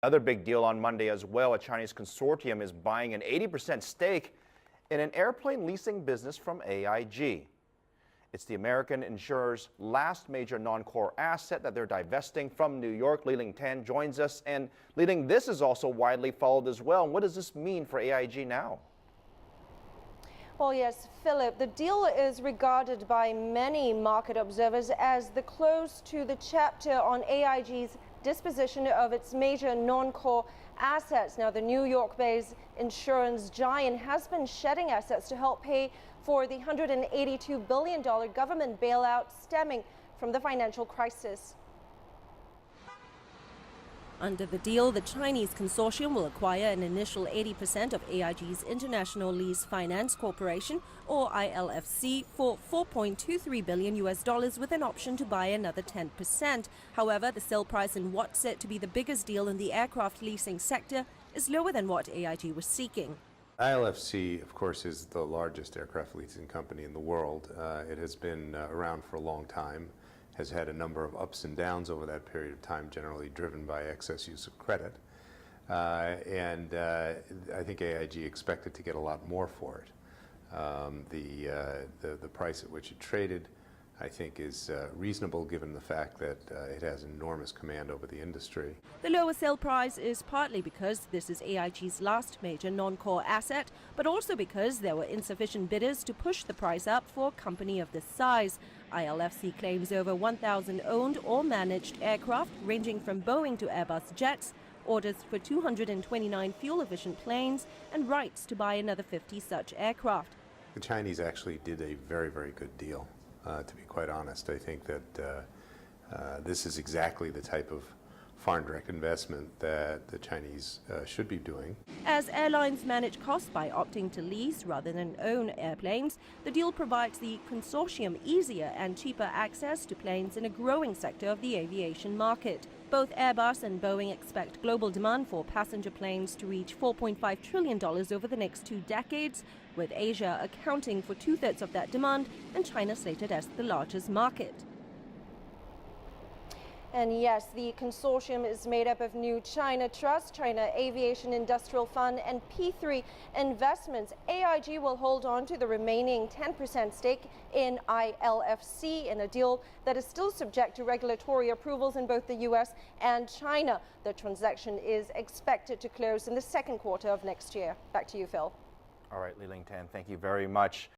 Another big deal on Monday as well. A Chinese consortium is buying an 80% stake in an airplane leasing business from AIG. It's the American insurer's last major non-core asset that they're divesting from New York. Liling Tan joins us. And Liling, this is also widely followed as well. And what does this mean for AIG now? Well, yes, Philip, the deal is regarded by many market observers as the close to the chapter on AIG's disposition of its major non-core assets. Now, the New York-based insurance giant has been shedding assets to help pay for the $182 billion government bailout stemming from the financial crisis. Under the deal, the Chinese consortium will acquire an initial 80% of AIG's International Lease Finance Corporation, or ILFC, for $4.23 billion with an option to buy another 10%. However, the sale price in what's said to be the biggest deal in the aircraft leasing sector is lower than what AIG was seeking. ILFC, of course, is the largest aircraft leasing company in the world. It has been around for a long time, has had a number of ups and downs over that period of time, generally driven by excess use of credit. And I think AIG expected to get a lot more for it. The price at which it traded, I think, is reasonable given the fact that it has enormous command over the industry. The lower sale price is partly because this is AIG's last major non-core asset, but also because there were insufficient bidders to push the price up for a company of this size. ILFC claims over 1,000 owned or managed aircraft, ranging from Boeing to Airbus jets, orders for 229 fuel-efficient planes, and rights to buy another 50 such aircraft. The Chinese actually did a very, very good deal. To be quite honest, I think that this is exactly the type of foreign direct investment that the Chinese should be doing. As airlines manage costs by opting to lease rather than own airplanes, the deal provides the consortium easier and cheaper access to planes in a growing sector of the aviation market. Both Airbus and Boeing expect global demand for passenger planes to reach $4.5 trillion over the next 2 decades, with Asia accounting for 2/3 of that demand and China slated as the largest market. And yes, the consortium is made up of New China Trust, China Aviation Industrial Fund, and P3 Investments. AIG will hold on to the remaining 10% stake in ILFC in a deal that is still subject to regulatory approvals in both the U.S. and China. The transaction is expected to close in the second quarter of next year. Back to you, Phil. All right, Liling Tan, thank you very much.